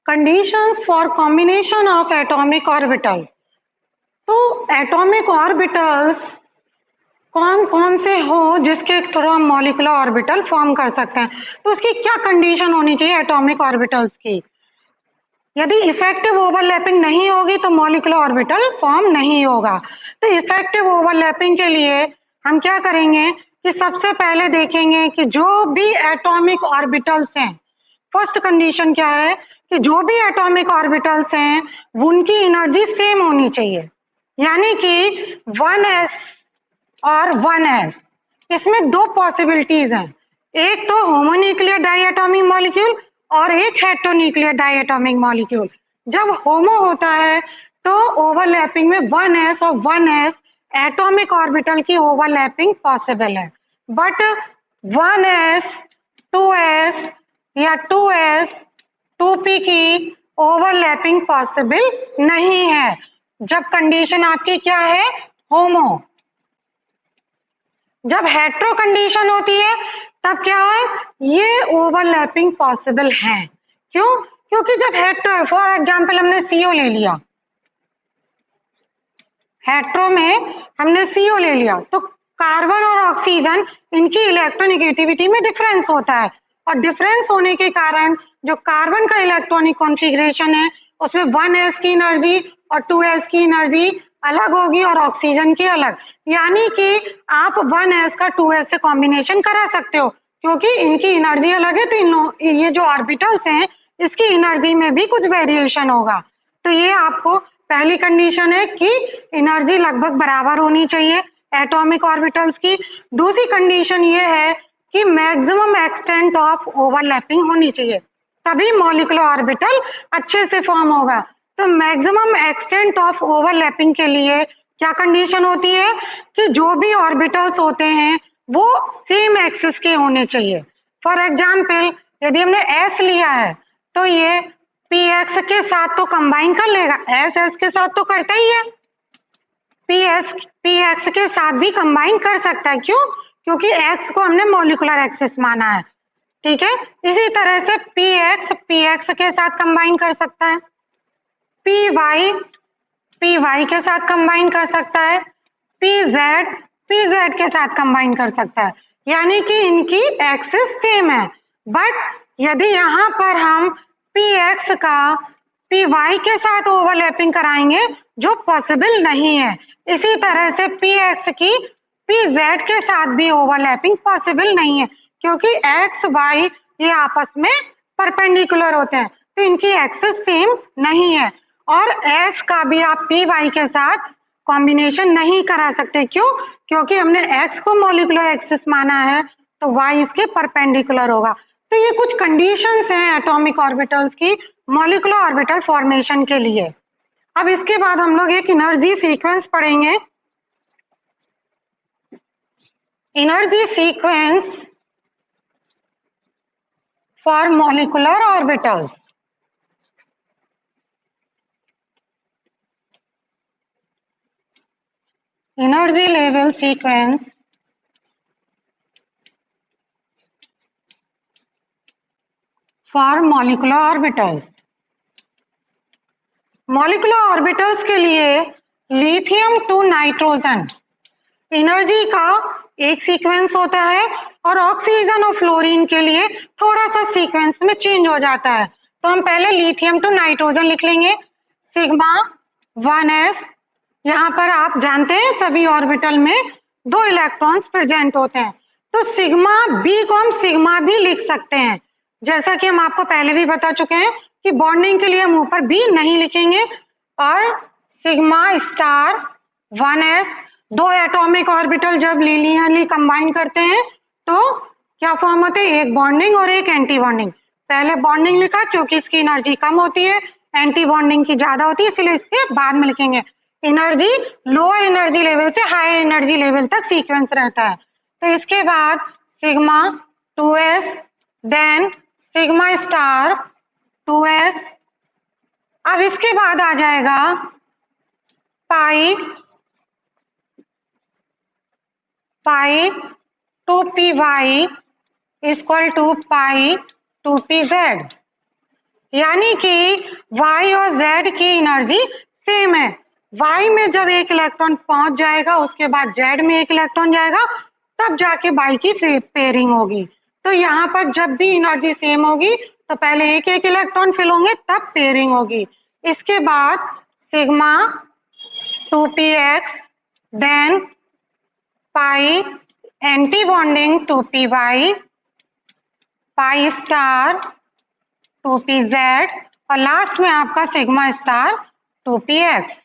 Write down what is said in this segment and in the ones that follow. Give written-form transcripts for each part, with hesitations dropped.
Conditions for combination of atomic orbital. तो atomic orbitals कौन कौन से हो जिसके थ्रू हम मॉलिक्यूलर ऑर्बिटल फॉर्म कर सकते हैं, तो उसकी क्या कंडीशन होनी चाहिए एटॉमिक ऑर्बिटल्स की। यदि इफेक्टिव ओवरलैपिंग नहीं होगी तो मॉलिक्यूलर ऑर्बिटल फॉर्म नहीं होगा। तो इफेक्टिव ओवरलैपिंग के लिए हम क्या करेंगे कि सबसे पहले देखेंगे कि जो भी एटॉमिक ऑर्बिटल्स हैं, फर्स्ट कंडीशन क्या है कि जो भी एटॉमिक ऑर्बिटल्स हैं उनकी एनर्जी सेम होनी चाहिए, यानी कि 1s और 1s। इसमें दो पॉसिबिलिटीज हैं, एक तो होमोन्यूक्लियर डाइएटॉमिक मॉलिक्यूल और एक हेटेरोन्यूक्लियर डाइएटॉमिक मॉलिक्यूल। जब होमो होता है तो ओवरलैपिंग में 1s और 1s एटॉमिक ऑर्बिटल की ओवरलैपिंग पॉसिबल है, बट 1s 2s या 2s 2p की ओवरलैपिंग पॉसिबल नहीं है जब कंडीशन आपकी क्या है, होमो। जब हेट्रो कंडीशन होती है तब क्या है, ये ओवरलैपिंग पॉसिबल है। क्यों? क्योंकि जब हेट्रो है, फॉर एग्जांपल हमने CO ले लिया, हेट्रो में हमने CO ले लिया तो कार्बन और ऑक्सीजन इनकी इलेक्ट्रोनेगेटिविटी में डिफरेंस होता है, और डिफरेंस होने के कारण जो कार्बन का इलेक्ट्रॉनिक कॉन्फ़िगरेशन है उसमें 1s की एनर्जी और 2s की एनर्जी अलग होगी और ऑक्सीजन की अलग, यानी कि आप 1s का 2s से कॉम्बिनेशन करा सकते हो क्योंकि इनकी एनर्जी अलग है। तो ये जो ऑर्बिटल्स हैं इसकी एनर्जी में भी कुछ वेरिएशन होगा। तो ये आपको पहली कंडीशन है कि एनर्जी लगभग बराबर होनी चाहिए एटॉमिक ऑर्बिटल्स की। दूसरी कंडीशन ये है कि मैक्सिमम एक्सटेंट ऑफ ओवरलैपिंग होनी चाहिए, तभी मॉलिक्यूलर ऑर्बिटल अच्छे से फॉर्म होगा। तो मैक्सिमम एक्सटेंट ऑफ ओवरलैपिंग के लिए क्या कंडीशन होती है कि जो भी ऑर्बिटल्स होते हैं वो सेम एक्सिस के होने चाहिए। फॉर एग्जाम्पल यदि हमने S लिया है तो ये px के साथ तो कंबाइन कर लेगा, s के साथ तो करता ही है, px के साथ भी कंबाइन कर सकता है। क्यों? क्योंकि x को हमने मॉलिक्यूलर एक्सिस माना है, ठीक है। इसी तरह से px के साथ कंबाइन कर सकता है, py के साथ कंबाइन कर सकता है, pz के साथ कंबाइन कर सकता है, यानी कि इनकी एक्सिस सेम है। बट यदि यहाँ पर हम px का py के साथ ओवरलैपिंग कराएंगे जो पॉसिबल नहीं है, इसी तरह से px की pz के साथ भी ओवरलैपिंग पॉसिबल नहीं है क्योंकि x y ये आपस में परपेंडिकुलर होते हैं तो इनकी एक्सिस सेम नहीं है, और s का भी आप py के साथ कॉम्बिनेशन नहीं करा सकते। क्यों? क्योंकि हमने x को मॉलिक्यूलर एक्सिस माना है तो y इसके परपेंडिकुलर होगा। तो ये कुछ कंडीशंस हैं एटॉमिक ऑर्बिटल्स की मॉलिक्यूलर ऑर्बिटल फॉर्मेशन के लिए। अब इसके बाद हम लोग एक एनर्जी सीक्वेंस पढ़ेंगे। Energy sequence for molecular orbitals. Energy level sequence for molecular orbitals. Molecular orbitals के लिए लिथियम टू नाइट्रोजन एनर्जी का एक सीक्वेंस होता है और ऑक्सीजन और फ्लोरीन के लिए थोड़ा सा सीक्वेंस में चेंज हो जाता है। तो हम पहले लिथियम टू नाइट्रोजन लिख लेंगे, सिग्मा 1s। यहाँ पर आप जानते हैं सभी ऑर्बिटल में 2 इलेक्ट्रॉन्स प्रेजेंट होते हैं, तो सिग्मा बी को हम सिग्मा भी लिख सकते हैं, जैसा कि हम आपको पहले भी बता चुके हैं कि बॉन्डिंग के लिए हम ऊपर बी नहीं लिखेंगे। और sigma star 1s, 2 atomic orbital जब लीनियरली कंबाइन करते हैं तो क्या फॉर्म होते हैं, एक बॉन्डिंग और एक एंटी बॉन्डिंग। पहले बॉन्डिंग लिखा क्योंकि इसकी एनर्जी कम होती है, एंटी बॉन्डिंग की ज्यादा होती है, इसलिए इसके बाद में लिखेंगे। एनर्जी लो एनर्जी लेवल से हाई एनर्जी लेवल तक सीक्वेंस रहता है। तो इसके बाद sigma 2s, then sigma star 2s। अब इसके बाद आ जाएगा पाई 2py equal to pi 2pz। यानी कि y और z की एनर्जी सेम है। y में जब एक इलेक्ट्रॉन पहुंच जाएगा उसके बाद z में एक इलेक्ट्रॉन जाएगा तब जाके y की पेयरिंग होगी। तो यहाँ पर जब भी एनर्जी सेम होगी तो पहले एक एक इलेक्ट्रॉन फिल होंगे तब पेयरिंग होगी। इसके बाद sigma 2px then pi anti bonding 2py pi star 2pz और लास्ट में आपका सिग्मा स्टार 2px।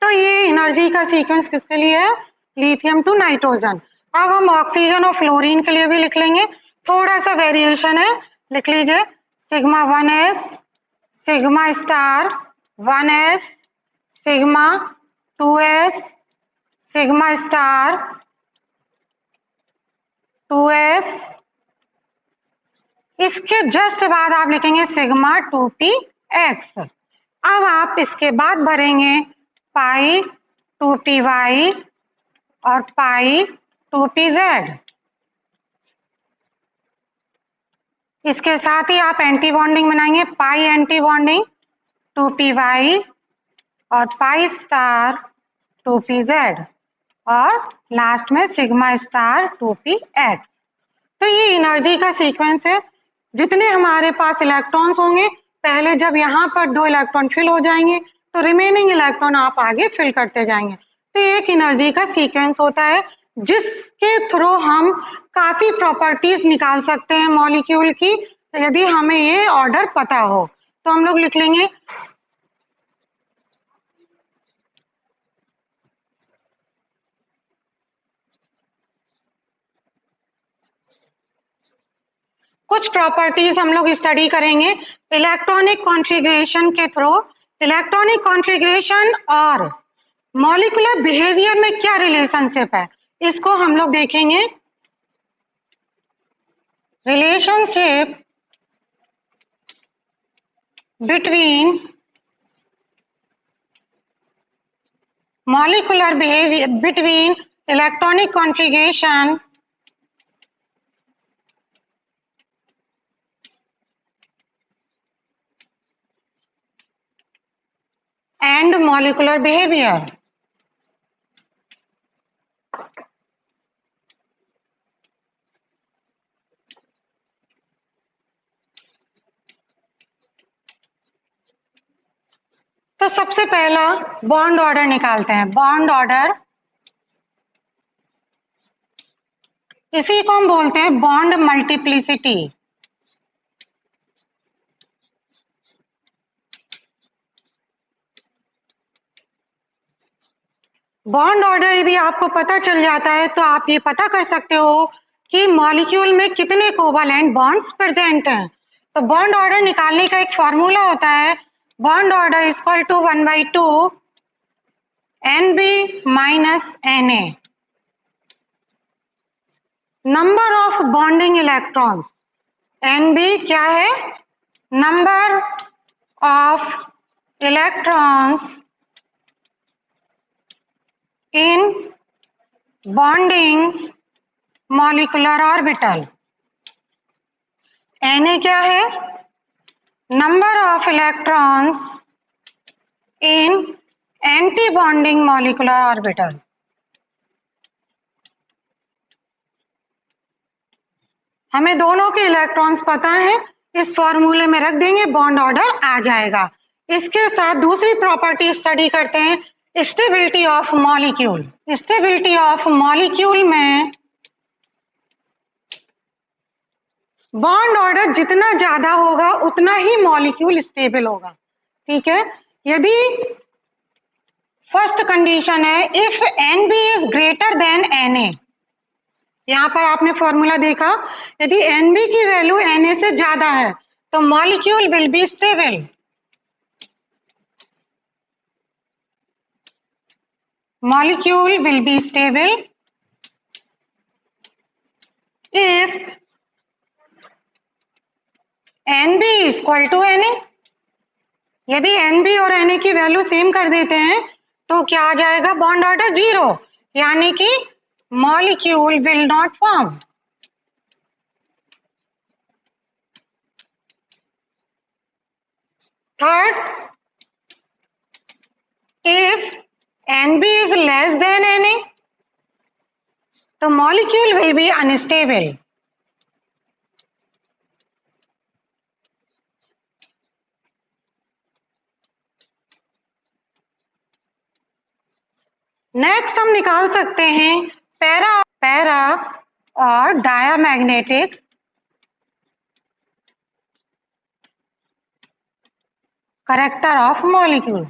तो ये एनर्जी का सीक्वेंस किसके लिए है? Lithium to nitrogen. अब हम ऑक्सीजन और फ्लोरीन के लिए भी लिख लेंगे, थोड़ा सा वेरिएशन है, लिख लीजिए sigma 1s sigma star 1s sigma 2s sigma star 2s। इसके जस्ट बाद आप लिखेंगे सिग्मा 2px। अब आप इसके बाद भरेंगे पाई 2py और पाई 2pz। इसके साथ ही आप एंटी बॉन्डिंग बनाएंगे, पाई एंटी बॉन्डिंग 2py और पाई स्टार 2pz और लास्ट में सिग्मा स्टार 2px। तो ये एनर्जी का सीक्वेंस है। जितने हमारे पास इलेक्ट्रॉन्स होंगे पहले जब यहाँ पर 2 इलेक्ट्रॉन फिल हो जाएंगे तो रिमेनिंग इलेक्ट्रॉन आप आगे फिल करते जाएंगे। तो एक एनर्जी का सीक्वेंस होता है जिसके थ्रू हम काफी प्रॉपर्टीज निकाल सकते हैं मॉलिक्यूल की, यदि हमें ये ऑर्डर पता हो। तो हम लोग लिख लेंगे कुछ प्रॉपर्टीज हम लोग स्टडी करेंगे इलेक्ट्रॉनिक कॉन्फ़िगरेशन के थ्रू। इलेक्ट्रॉनिक कॉन्फ़िगरेशन और मॉलिक्यूलर बिहेवियर में क्या रिलेशनशिप है इसको हम लोग देखेंगे। Relationship between molecular behaviour between electronic configuration and molecular behavior। तो सबसे पहला बॉन्ड ऑर्डर निकालते हैं। बॉन्ड ऑर्डर इसी को हम बोलते हैं बॉन्ड मल्टीप्लिसिटी। बॉन्ड ऑर्डर यदि आपको पता चल जाता है तो आप ये पता कर सकते हो कि मॉलिक्यूल में कितने कोवैलेंट बॉन्ड्स प्रेजेंट हैं। तो बॉन्ड ऑर्डर निकालने का एक फॉर्मूला होता है, bond order equal to 1/2 NB minus Na। Number of bonding electrons, NB क्या है? Number of electrons in bonding molecular orbital। Na क्या है? Number of electrons in anti bonding molecular orbitals. हमें दोनों के इलेक्ट्रॉन्स पता है, इस फॉर्मूले में रख देंगे, बॉन्ड ऑर्डर आ जाएगा। इसके साथ दूसरी प्रॉपर्टी स्टडी करते हैं, stability of molecule. Stability of molecule में बॉन्ड ऑर्डर जितना ज्यादा होगा उतना ही मॉलिक्यूल स्टेबल होगा। ठीक है, यदि फर्स्ट कंडीशन है if NB is greater than Na। यहाँ पर आपने फॉर्मूला देखा, यदि NB की वैल्यू Na से ज्यादा है तो molecule will be stable. molecule will be stable if NB is equal to Na। यदि NB और Na की वैल्यू सेम कर देते हैं तो क्या आ जाएगा? बॉन्ड ऑर्डर 0, यानी कि molecule will not form. Third, if NB is less than Na, the molecule will be unstable. Next हम निकाल सकते हैं पैरा और डायामैग्नेटिक कैरेक्टर ऑफ मॉलिक्यूल।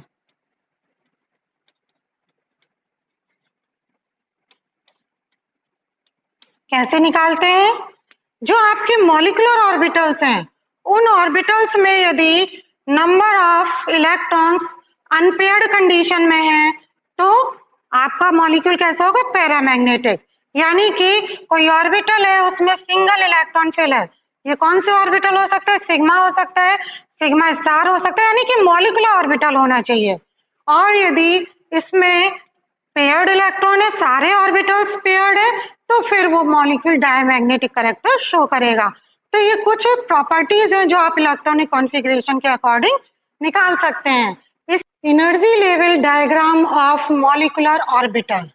कैसे निकालते हैं? जो आपके मॉलिक्यूलर ऑर्बिटल्स हैं, उन ऑर्बिटल्स में यदि number of electrons unpaired condition में है तो आपका मॉलिक्यूल कैसा होगा? पैरामैग्नेटिक। यानी कि कोई ऑर्बिटल है उसमें सिंगल इलेक्ट्रॉन फिल है, ये कौन से ऑर्बिटल हो सकता है? सिग्मा हो सकता है, सिग्मा स्टार हो सकता है, यानी कि मॉलिक्यूलर ऑर्बिटल होना चाहिए। और यदि इसमें पेयर्ड इलेक्ट्रॉन है, सारे ऑर्बिटल्स पेयर्ड है, तो फिर वो मॉलिक्यूल डायमैग्नेटिक कैरेक्टर शो करेगा। तो ये कुछ प्रॉपर्टीज हैं जो आप इलेक्ट्रॉनिक कॉन्फ़िगरेशन के अकॉर्डिंग निकाल सकते हैं। इस energy level diagram of molecular orbitals,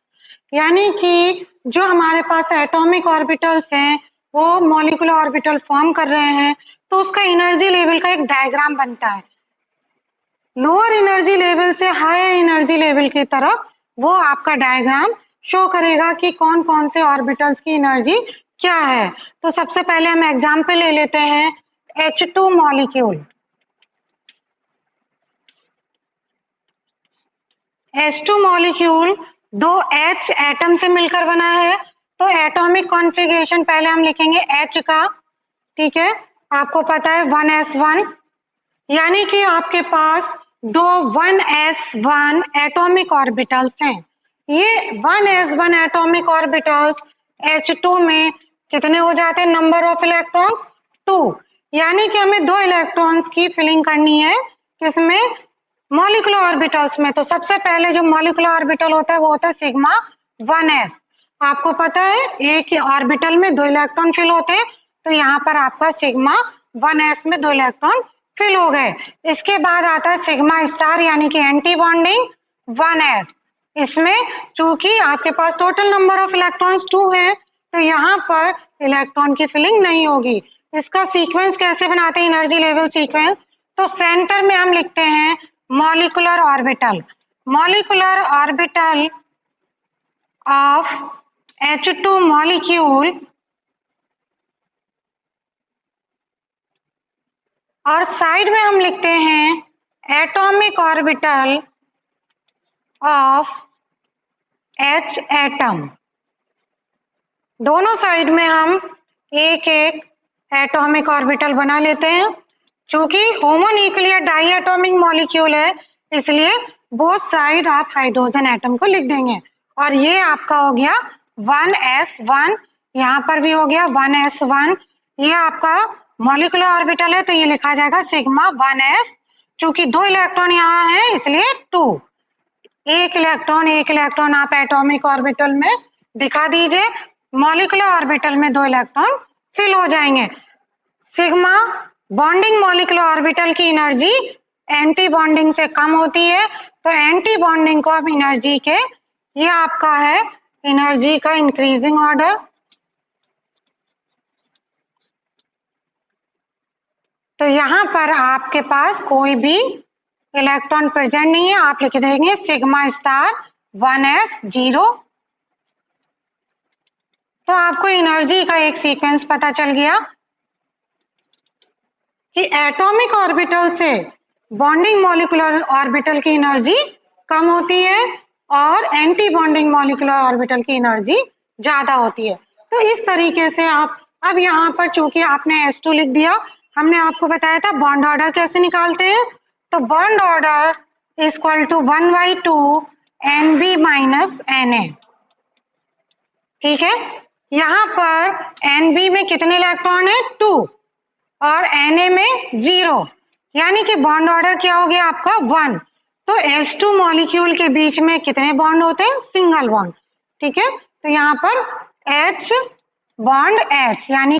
यानी कि जो हमारे पास एटॉमिक ऑर्बिटल्स हैं वो मॉलिक्यूलर ऑर्बिटल फॉर्म कर रहे हैं, तो उसका एनर्जी लेवल का एक डायग्राम बनता है। लोअर एनर्जी लेवल से हायर एनर्जी लेवल की तरफ वो आपका डायग्राम शो करेगा कि कौन कौन से ऑर्बिटल्स की एनर्जी क्या है। तो सबसे पहले हम एग्जांपल ले लेते हैं H2 मॉलिक्यूल। H2 मॉलिक्यूल दो H एटम से मिलकर बना है, तो एटॉमिक कॉन्फ़िगरेशन पहले हम लिखेंगे H का, ठीक है। आपको पता है 1s1, यानी कि आपके पास दो 1s1 एटॉमिक ऑर्बिटल्स हैं। ये 1s1 एटॉमिक ऑर्बिटल्स H2 में कितने हो जाते हैं? नंबर ऑफ इलेक्ट्रॉन्स 2, यानी कि हमें 2 इलेक्ट्रॉन्स की फिलिंग करनी है किसमें? मॉलिक्यूलर ऑर्बिटल्स में। तो सबसे पहले जो मॉलिक्यूलर ऑर्बिटल होता है वो होता है सिग्मा 1s। आपको पता है एक ऑर्बिटल में 2 इलेक्ट्रॉन फिल होते हैं, तो यहाँ पर आपका सिग्मा 1s में 2 इलेक्ट्रॉन फिल हो गए। इसके बाद आता है सिग्मा स्टार, यानी कि एंटी बॉन्डिंग 1s। इसमें चूंकि आपके पास टोटल नंबर ऑफ इलेक्ट्रॉन्स 2 है, तो यहाँ पर इलेक्ट्रॉन की फिलिंग नहीं होगी। इसका सीक्वेंस कैसे बनाते हैं? Energy level sequence. तो सेंटर में हम लिखते हैं molecular orbital. Molecular orbital of H2 molecule, और साइड में हम लिखते हैं atomic orbital of H atom. दोनों साइड में हम एक एक एटॉमिक ऑर्बिटल बना लेते हैं। चूंकि होमोन्यूक्लियर डाई एटॉमिक मॉलिक्यूल है, इसलिए बोथ साइड आप हाइड्रोजन एटम को लिख देंगे। और ये आपका हो गया 1s1, यहाँ पर भी हो गया 1s1। ये आपका मॉलिक्यूलर ऑर्बिटल है, तो ये लिखा जाएगा सिग्मा 1s। चूंकि 2 इलेक्ट्रॉन यहाँ है इसलिए 2। एक इलेक्ट्रॉन आप एटॉमिक ऑर्बिटल में दिखा दीजिए, मॉलिक्यूलर ऑर्बिटल में 2 इलेक्ट्रॉन फिल हो जाएंगे। सिग्मा बॉन्डिंग मॉलिक्यूलर ऑर्बिटल की एनर्जी एंटी बॉन्डिंग से कम होती है, तो एंटी बॉन्डिंग को अब एनर्जी के, ये आपका है एनर्जी का इंक्रीजिंग ऑर्डर। तो यहाँ पर आपके पास कोई भी इलेक्ट्रॉन प्रेजेंट नहीं है, आप लिख देंगे सिग्मा स्टार 1s 0। तो आपको एनर्जी का एक सीक्वेंस पता चल गया कि एटॉमिक ऑर्बिटल से बॉन्डिंग मॉलिक्यूलर ऑर्बिटल की एनर्जी कम होती है और एंटी बॉन्डिंग मॉलिक्यूलर ऑर्बिटल की एनर्जी ज्यादा होती है। तो इस तरीके से आप, अब यहाँ पर चूंकि आपने S2 लिख दिया, हमने आपको बताया था बॉन्ड ऑर्डर कैसे निकालते हैं। तो bond order equal to 1/2 NB minus Na, ठीक है। यहाँ पर NB में कितने इलेक्ट्रॉन है? 2, और Na में 0, यानी कि बॉन्ड ऑर्डर क्या हो गया आपका? 1। तो H2 मॉलिक्यूल के बीच में कितने बॉन्ड होते हैं? सिंगल बॉन्ड, ठीक है। तो यहाँ पर H बॉन्ड H, यानी